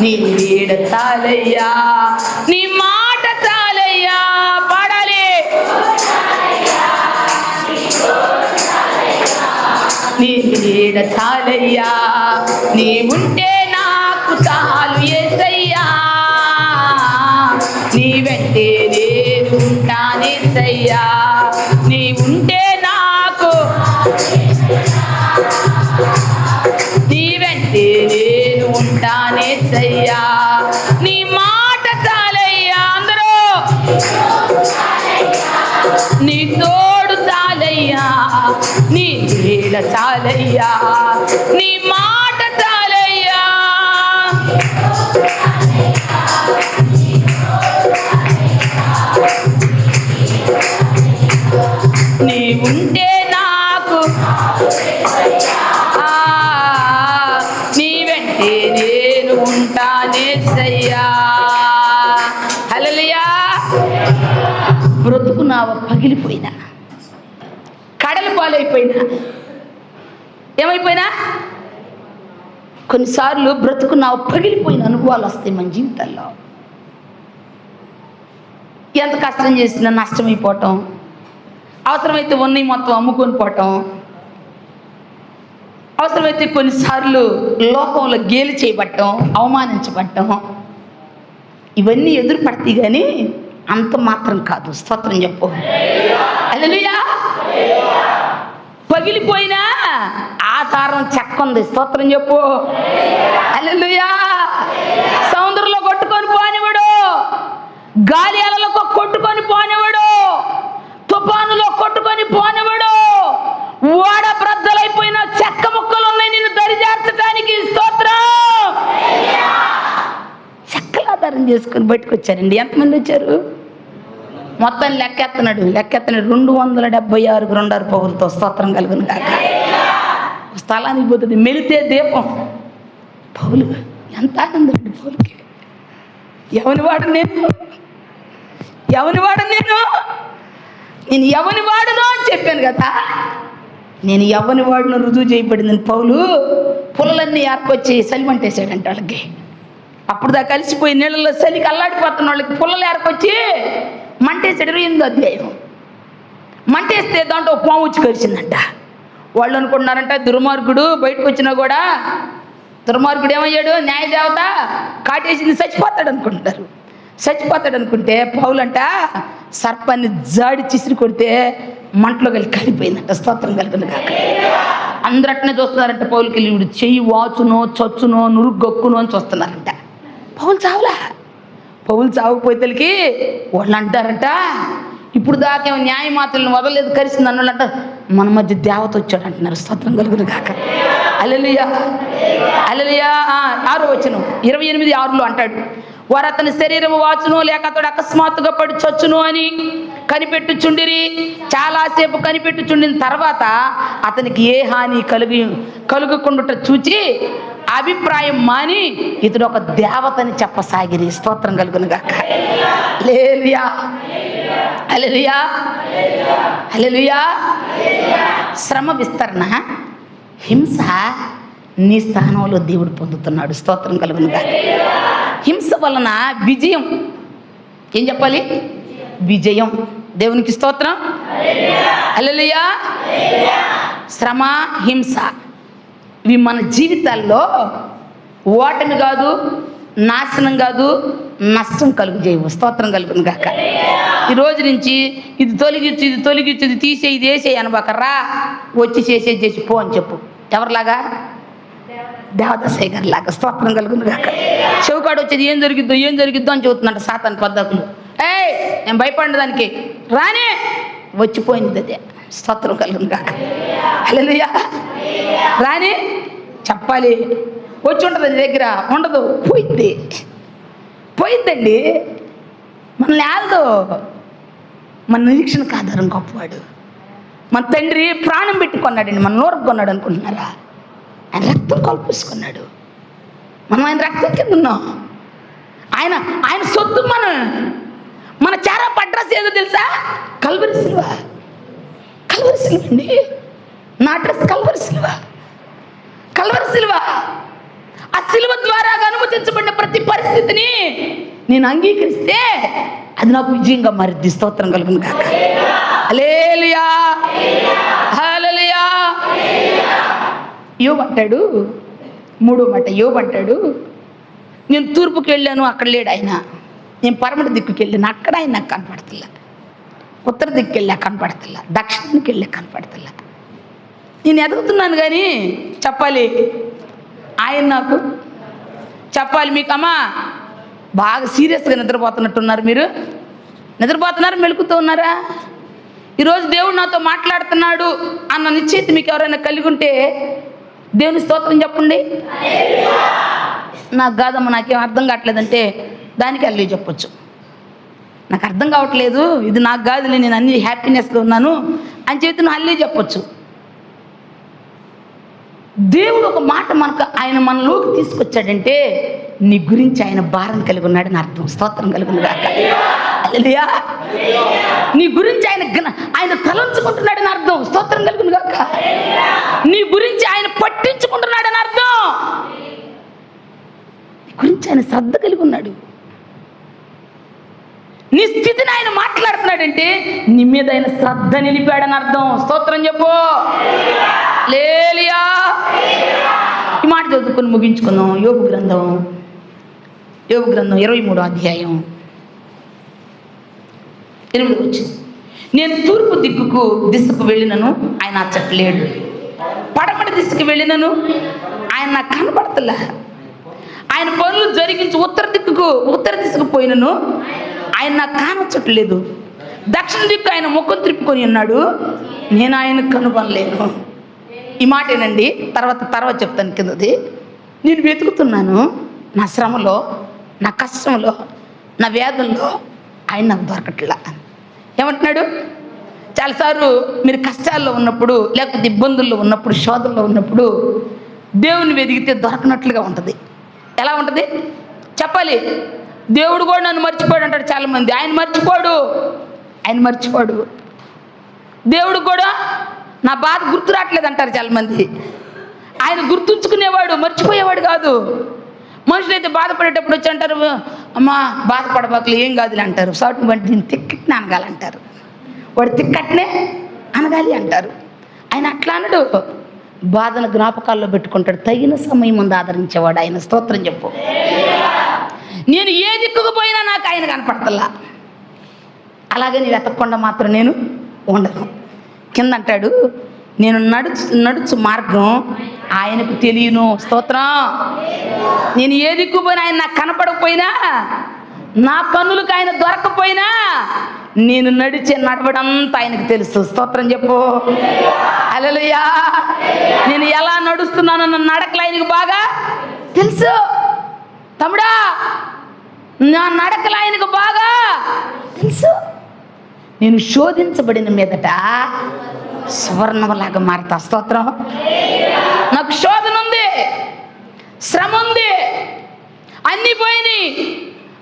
నీ నీడ చాలయ్యా, నీ మాట చాలయ్యా. పాడాలి. నీ నీడ చాలయ్యా, నీ ఉంటే నాకు చాలు యేసయ్యా, నీ వెంటే నేను ఉంటానేసయ్యా, నీ ఉంటే నాకు, నీ వెంటే నేను ఉంటానేసయ్యా, నీ మాట చాలయ్యా. అందరూ నీ తోడు చాలయ్యా, నీ నీడ చాలయ్యా, నీ మాట చాలయ్యా. నీ ఉంటే నాకు, నీ వెంటే నేను ఉంటానేసయ్యా. హల్లెలూయా. బ్రతుకునావ పగిలిపోయినా, కడలి పాలైపోయినా, ఏమైపోయినా, కొన్నిసార్లు బ్రతుకునావ పగిలిపోయిన అనుభవాలు వస్తాయి మన జీవితాల్లో. ఎంత కష్టం చేసినా నష్టమైపోవటం, అవసరమైతే ఉన్నవి మొత్తం అమ్ముకొని పోవటం, అవసరమైతే కొన్నిసార్లు లోకంలో గేలి చేయబట్టం, అవమానించబట్టం, ఇవన్నీ ఎదురుపడతాయి. కానీ అంత మాత్రం కాదు. స్తోత్రం చెప్పు. హల్లెలూయా. పగిలిపోయినా ఆధారం చెక్క ఉంది. స్తోత్రం చెప్పు. హల్లెలూయా. సముద్రంలో కొట్టుకొని పోనివాడు, గాలి అలలకు కొట్టుకొని పోనివాడు, తుఫానులో కొట్టుకొని పోనివాడు, ఓడ బ్రద్దలైపోయిన చెక్క ముక్కలు ఉన్నాయి నిన్ను దరిచేర్చడానికి. స్తోత్రం. చెక్కలు ఆధారం చేసుకొని బయటకు వచ్చారండి. ఎంతమంది వచ్చారు? మొత్తం లెక్కెత్తనాడు 276 గుండారు పౌరులతో. స్తోత్రం కలుగును కాక. స్థలానికి పోతుంది, మెలితే దీపం. పౌలు ఎంత ఆనందం అండి పౌలుకి. ఎవరివాడు నేను ఎవని వాడును అని చెప్పాను కదా. నేను ఎవని వాడును రుజువు చేయబడిందని పౌలు పుల్లలన్నీ ఏర్పొచ్చి చలిమంటేసాడంట వాళ్ళకి. అప్పుడు దాకా కలిసిపోయి నీళ్ళలో చలికి అల్లాడిపోతున్న వాళ్ళకి పుల్లలు ఏర్పొచ్చి మంటేసాడు. 8వ అధ్యాయం. మంటేస్తే దాంట్లో పాము వచ్చి కరిచిందంట. వాళ్ళు అనుకుంటున్నారంట దుర్మార్గుడు బయటకు వచ్చినా కూడా, దుర్మార్గుడు ఏమయ్యాడు, న్యాయదేవత కాటేసింది, చచ్చిపోతాడు అనుకుంటే పౌలంట సర్పాన్ని జాడి చిసిరి కొడితే మంటలో కలిపి కాలిపోయిందంట. స్తోత్రం కలుగును కాక. అందరూ అట్నే చూస్తున్నారంట. పౌలుకి వెళ్ళి వీడు చెయ్యి వాచునో చచ్చునో నురుగు గొక్కునో అని చూస్తున్నారంట. పౌలు చావులా. పౌలు చావుపోతలకి వాళ్ళు అంటారంట, ఇప్పుడు దాకేమో న్యాయమాతలను వదలలేదు, కరిసింది అన్నోళ్ళు అంటారు, మన మధ్య దేవత వచ్చాడు అంటున్నారు. స్తోత్రం కలుగును గాక. హల్లెలూయా, హల్లెలూయా. 6వ వచనం 28:6 అంటాడు, వారు అతని శరీరము వాచును లేక అతడు అకస్మాత్తుగా పడి చచ్చును అని కనిపెట్టుచుండిరి. చాలాసేపు కనిపెట్టుచుండిన తర్వాత అతనికి ఏ హాని కలుగకుండుట చూచి అభిప్రాయం మాని ఇతడు ఒక దేవతని చెప్పసాగిరి. స్తోత్రం కలుగును గాక. హల్లెలూయా, హల్లెలూయా, హల్లెలూయా. శ్రమ విస్తరణ, హింస నీ స్థానంలో దేవుడు పొందుతున్నాడు. స్తోత్రం కలుగును గాక. హింస వలన విజయం. ఏం చెప్పాలి? విజయం. దేవునికి స్తోత్రం. హల్లెలూయా. శ్రమ, హింస ఇవి మన జీవితాల్లో ఓటమి కాదు, నాశనం కాదు, నష్టం కలుగజేయవు. స్తోత్రం కలుగును గాక. ఈ రోజు నుంచి ఇది తొలగించు, ఇది తొలగించు, ఇది తీసే, ఇది వేసేయి అనబాకర్రా, వచ్చి చేసి పో అని చెప్పు. ఎవరిలాగా? దేవదాసయ్య గారి లాగా. స్తోత్రం కలుగును గాక. చెవుకాడు వచ్చేది ఏం జరిగిద్దో అని చెబుతుందంట సాతాను పద్ధతులు. నేను భయపడిన దానికి రానే వచ్చిపోయింది అదే. స్తోత్రం కలుగును గాక. హల్లెలూయా. రాని చెప్పాలి. వచ్చి ఉంటుంది అది దగ్గర ఉండదు, పోయిద్దండి. మనల్ని ఆల్దో. మన నిరీక్షణకు ఆధారం గొప్పవాడు. మన తండ్రి ప్రాణం పెట్టి కొన్నాడండి, మన నోరుకు కొన్నాడు అనుకుంటున్నారా? ఆయన రక్తం కల్పించుకున్నాడు. మనం ఆయన రక్తం కింద ఉన్నాం. ఆయన సొత్తు. మన చారా అడ్రస్ ఏదో తెలుసా? కల్వరి సిలువ. కల్వరి సిలువ అండి. నా అడ్రస్ కల్వరి సిలువ. కల్వరి సిలువ. ఆ సిలువ ద్వారా అనుమతించబడిన ప్రతి పరిస్థితిని నేను అంగీకరిస్తే అది నాకు విజయంగా మారిద్ది. స్తోత్రం కలుగును గాక. హల్లెలూయా, హల్లెలూయా. యోబు అంటాడు, 3వ మాట యోబు అంటాడు, నేను తూర్పుకి వెళ్ళాను, అక్కడ లేడు ఆయన. నేను పరమటి దిక్కుకి వెళ్ళాను, అక్కడ ఆయన నాకు కనపడతలే. ఉత్తర దిక్కుకి వెళ్ళా కనపడతలే, దక్షిణానికి వెళ్ళా కనపడతలే. నేను ఎదుగుతున్నాను కానీ చెప్పాలి ఆయన నాకు చెప్పాలి. మీకు అమ్మా బాగా సీరియస్గా నిద్రపోతున్నట్టున్నారు. మీరు నిద్రపోతున్నారు, మెలుకుతూ ఉన్నారా? ఈరోజు దేవుడు నాతో మాట్లాడుతున్నాడు అన్న నిశ్చయిత మీకు ఎవరైనా కలిగి ఉంటే దేవుని స్తోత్రం చెప్పండి. నాకు కాదమ్మా, నాకేం అర్థం కావట్లేదంటే దానికి అల్లి చెప్పొచ్చు. నాకు అర్థం కావట్లేదు, ఇది నాకు కాదులే, నేను అన్ని హ్యాపీనెస్గా ఉన్నాను అని చెప్పి నువ్వు అల్లి చెప్పొచ్చు. దేవుడు ఒక మాట ఆయన మనలోకి తీసుకొచ్చాడంటే నీ గురించి ఆయన భారం కలిగి ఉన్నాడని అర్థం. స్తోత్రం కలుగును గాక. హల్లెలూయా. నీ గురించి ఆయన తలంచుకుంటున్నాడని అర్థం. స్తోత్రం కలుగును గాక. నీ గురించి ఆయన పట్టించుకుంటున్నాడని అర్థం. నీ గురించి ఆయన శ్రద్ధ కలిగి ఉన్నాడు. నీ స్థితిని ఆయన మాట్లాడుతున్నాడంటే నీ మీద ఆయన శ్రద్ధ నిలిపాడని అర్థం. స్తోత్రం చెప్పు. హల్లెలూయా. ఈ మాట చదువుకొని ముగించుకుందాం. యోబు గ్రంథం 23వ అధ్యాయం 8వ వచనం. నేను తూర్పు దిశకు వెళ్ళినను ఆయన అచ్చట్లేడు, పడమటి దిశకు వెళ్ళినను ఆయన నాకు కనపడతలే. ఆయన పనులు జరిగించి ఉత్తర దిశకు పోయినను ఆయన నాకు కానొచ్చట్లేదు. దక్షిణ దిక్కు ఆయన ముఖం త్రిప్పుకొని ఉన్నాడు, నేను ఆయనకు కనుగొనలేను. ఈ మాటేనండి. తర్వాత చెప్తాను కిందది. నేను వెతుకుతున్నాను, నా శ్రమలో, నా కష్టంలో, నా వేదనలో ఆయన నాకు దొరకట్లా. ఏమంటున్నాడు? చాలాసార్లు మీరు కష్టాల్లో ఉన్నప్పుడు, లేకపోతే ఇబ్బందుల్లో ఉన్నప్పుడు, శోధనలో ఉన్నప్పుడు దేవుని వెతికితే దొరకనట్లుగా ఉంటుంది. ఎలా ఉంటుంది చెప్పాలి? దేవుడు కూడా నన్ను మర్చిపోయాడు అంటాడు చాలామంది. ఆయన మర్చిపోడు. దేవుడు కూడా నా బాధ గుర్తు రావట్లేదు అంటారు చాలామంది. ఆయన గుర్తుంచుకునేవాడు, మర్చిపోయేవాడు కాదు. మనుషులైతే బాధపడేటప్పుడు వచ్చి అంటారు, అమ్మా బాధపడబాకులు, ఏం కాదులే అంటారు. సాటి వంటి దీన్ని తిక్కట్నే అనగాలంటారు, వాడు తిక్కట్నే అనగాలి అంటారు. ఆయన అట్లా అనడు. బాధను జ్ఞాపకాల్లో పెట్టుకుంటాడు. తగిన సమయం ముందు ఆదరించేవాడు ఆయన. స్తోత్రం చెప్పు. నేను ఏ దిక్కుకు పోయినా నాకు ఆయన కనపడతల్లా. అలాగే నీ వెతకకుండా మాత్రం నేను ఉండను. కింద అంటాడు, నేను నడుచు మార్గం ఆయనకు తెలియను. స్తోత్రం. నేను ఏ దిక్కు పోయినా ఆయన నాకు కనపడకపోయినా, నా కన్నులకు ఆయన దొరకపోయినా, నేను నడవడంతా ఆయనకు తెలుసు. స్తోత్రం చెప్పు. హల్లెలూయా. నేను ఎలా నడుస్తున్నానో నా నడకలు ఆయనకు బాగా తెలుసు. తమ్ముడా, నా నడకలు ఆయనకు బాగా తెలుసు. నేను శోధించబడిన మీదట సువర్ణంలాగా మారుతా. స్తోత్రం. నాకు శోధన ఉంది, శ్రమ ఉంది, అన్నీ పోయినాయి,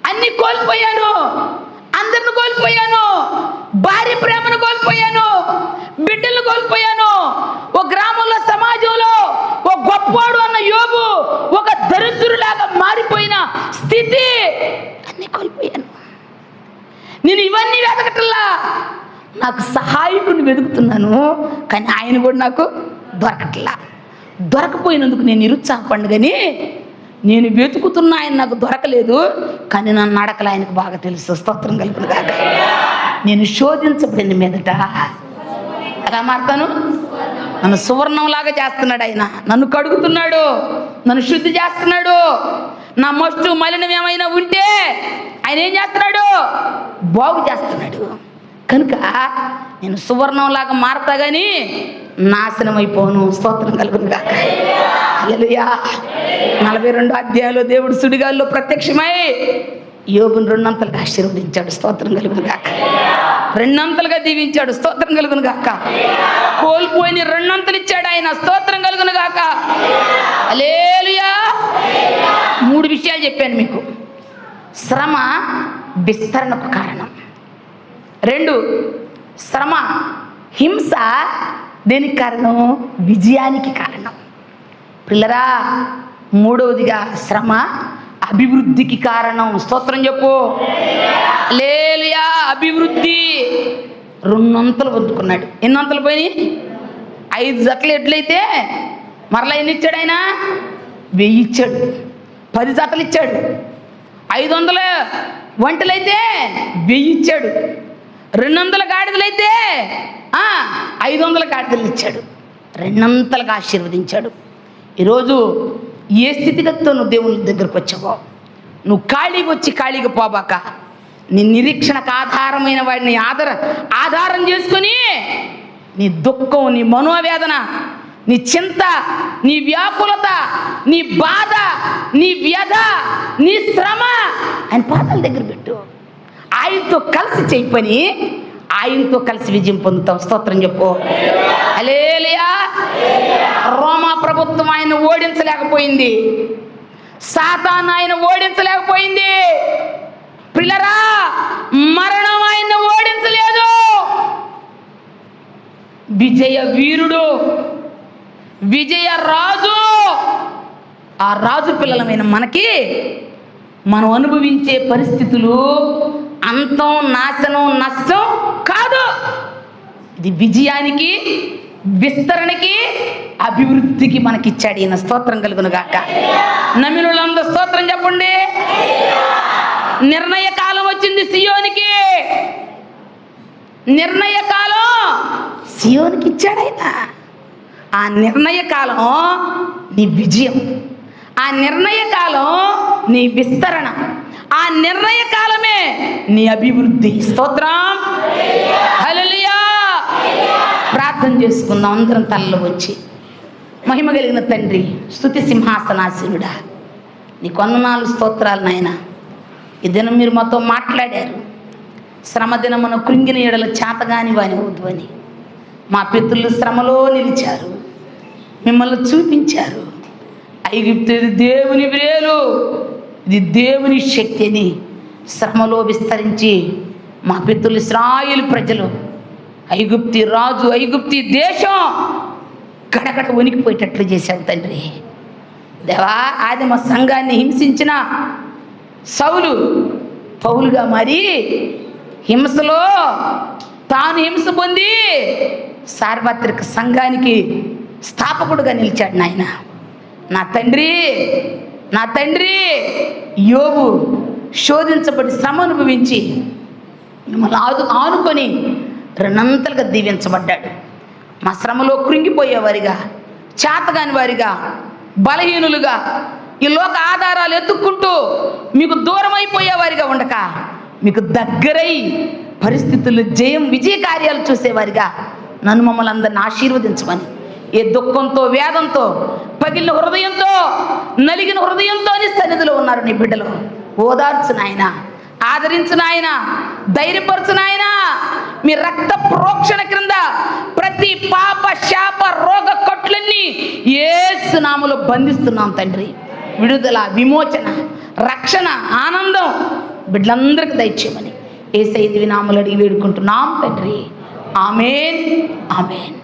అన్నీ కోల్పోయాను, అందరిని కోల్పోయాను, భార్య ప్రేమను కోల్పోయాను, బిడ్డలను కోల్పోయాను, ఒక గ్రామంలో సమాజంలో ఒక గొప్పవాడు అన్న యోబు ఒక దరిద్రులాగా మారిపోయిన స్థితి, అన్నీ కోల్పోయాను. నేను ఇవన్నీ వెతకటల్లా నాకు సహాయకుడిని వెతుకుతున్నాను, కానీ ఆయన కూడా నాకు దొరకట్లా. దొరకపోయినందుకు నేను నిరుత్సాహపండు, కానీ నేను వెతుకుతున్న ఆయన నాకు దొరకలేదు, కానీ నా నడకలు ఆయనకు బాగా తెలుసు. స్తోత్రం కలుగును గాక. నేను శోధించబడిన మీదట ఎలా మారుతాను? నన్ను సువర్ణంలాగా చేస్తున్నాడు ఆయన. నన్ను కడుగుతున్నాడు, నన్ను శుద్ధి చేస్తున్నాడు. నా మస్టు మలినం ఏమైనా ఉంటే ఆయన ఏం చేస్తున్నాడు? బాగు చేస్తున్నాడు. కనుక నేను సువర్ణంలాగా మారతా కానీ నాశనం అయిపోను. స్తోత్రం కలుగును గాక. హల్లెలూయా. 42 అధ్యాయంలో దేవుడు సుడిగాల్లో ప్రత్యక్షమై యోబును 2 అంతలుగా ఆశీర్వదించాడు. స్తోత్రం కలుగును గాక. 2 అంతలుగా దీవించాడు. స్తోత్రం కలుగును గాక. కోల్పోయిన 2 అంతలు ఇచ్చాడు ఆయన. స్తోత్రం కలుగును గాక. హల్లెలూయా. 3 విషయాలు చెప్పాను మీకు. శ్రమ విస్తరణకు కారణం. 2, శ్రమ హింస దేనికి కారణం? విజయానికి కారణం. పిల్లరా, 3వదిగా శ్రమ అభివృద్ధికి కారణం. స్తోత్రం చెప్పు. హల్లెలూయా. అభివృద్ధి 2 అంతలు పొందుకున్నాడు. ఎన్ని అంతలు పోయినాయి? 5 జతలు ఎట్లయితే మరలా ఎన్ని ఇచ్చాడు ఆయన? 1000 ఇచ్చాడు. 10 జతలు ఇచ్చాడు. 500 వంటలైతే 1000 ఇచ్చాడు. 200 గాడిదలైతే 500 గాడిదలు ఇచ్చాడు. 2 అంతలుగా ఆశీర్వదించాడు. ఈరోజు ఏ స్థితిగతితో నువ్వు దేవుని దగ్గరకు వచ్చావో, నువ్వు ఖాళీగా వచ్చి ఖాళీగా పోబాక, నీ నిరీక్షణకు ఆధారమైన వాడిని ఆధారం చేసుకొని నీ దుఃఖం, నీ మనోవేదన, నీ చింత, నీ వ్యాకులత, నీ బాధ, నీ వ్యధ, నీ శ్రమ ఆయన పాదాల దగ్గర పెట్టు. ఆయనతో కలిసి చేయి పని, ఆయనతో కలిసి విజయం పొందుతాం. స్తోత్రం చెప్పు. హల్లెలూయా. రోమా ప్రభుత్వం ఆయన ఓడించలేకపోయింది, సాతాను ఆయన ఓడించలేకపోయింది. పిల్లరా, మరణం ఆయన ఓడించలేదు. విజయ వీరుడు, విజయ రాజు, ఆ రాజు పిల్లలమైన మనకి మనం అనుభవించే పరిస్థితులు అంతం, నాశనం, నష్టం కాదు. ఇది విజయానికి, విస్తరణకి, అభివృద్ధికి మనకిచ్చాడు ఈయన. స్తోత్రం కలుగును గాక. నమ్మినులందరూ స్తోత్రం చెప్పండి. నిర్ణయ కాలం వచ్చింది సియోనికి. నిర్ణయ కాలం సియోనికి ఇచ్చాడు ఆయన. ఆ నిర్ణయ కాలం నీ విజయం, ఆ నిర్ణయ కాలం నీ విస్తరణ, ఆ నిర్ణయ కాలమే నీ అభివృద్ధి. స్తోత్రం. హల్లెలూయా. ప్రార్థన చేసుకుందాం అందరం తలలో వచ్చి. మహిమ కలిగిన తండ్రి, స్తుతి సింహాసనాసీనుడా, నీ వందనాలు, స్తోత్రాలు నాయన. ఈ దినం మీరు మాతో మాట్లాడారు. శ్రమ దినమున కృంగిన ఎడల చేతగాని వాని వద్దు అని. మా పితరులు శ్రమలో నిలిచారు, మిమ్మల్ని చూపించారు. ఐగుప్తు దేవుని వ్రేలు, ఇది దేవుని శక్తి అని శ్రమలో విస్తరించి మా పితరులు ఇశ్రాయేలు ప్రజలు, ఐగుప్తి రాజు, ఐగుప్తి దేశం గడగడ వణికిపోయేటట్లు చేశావు తండ్రి. దేవా, ఆదిమ సంఘాన్ని హింసించిన సౌలు పౌలుగా మారి హింసలో తాను హింస పొంది సార్వత్రిక సంఘానికి స్థాపకుడుగా నిలిచాడు నాయన. నా తండ్రి, నా తండ్రి యోబు శోధించబడి శ్రమ అనుభవించి మిమ్మల్ని ఆనుకొని 2 అంతలుగా దీవించబడ్డాడు. మా శ్రమలో కృంగిపోయేవారిగా, చేతగాని వారిగా, బలహీనులుగా, ఈ లోక ఆధారాలు ఎత్తుక్కుంటూ మీకు దూరం అయిపోయేవారిగా ఉండక మీకు దగ్గరై పరిస్థితులు విజయ కార్యాలు చూసేవారిగా నన్ను మమ్మల్ని అందరిని ఆశీర్వదించమని, ఏ దుఃఖంతో, వేదంతో, పగిలిన హృదయంతో, నలిగిన హృదయంతో నీ సన్నిధిలో ఉన్నారు నీ బిడ్డలు. ఓదార్చు నాయన, ఆదరించు నాయన, ధైర్యపరచు నాయన. మీ రక్త ప్రోక్షణ క్రింద ప్రతి పాప, శాప, రోగ కట్లన్నీ యేసు నామములో బంధిస్తున్నాం తండ్రి. విడుదల, విమోచన, రక్షణ, ఆనందం బిడ్డలందరికీ దయచేయమని యేసయ్య దివ్య నామములో అడిగి వేడుకుంటున్నాం తండ్రి. ఆమేన్, ఆమేన్.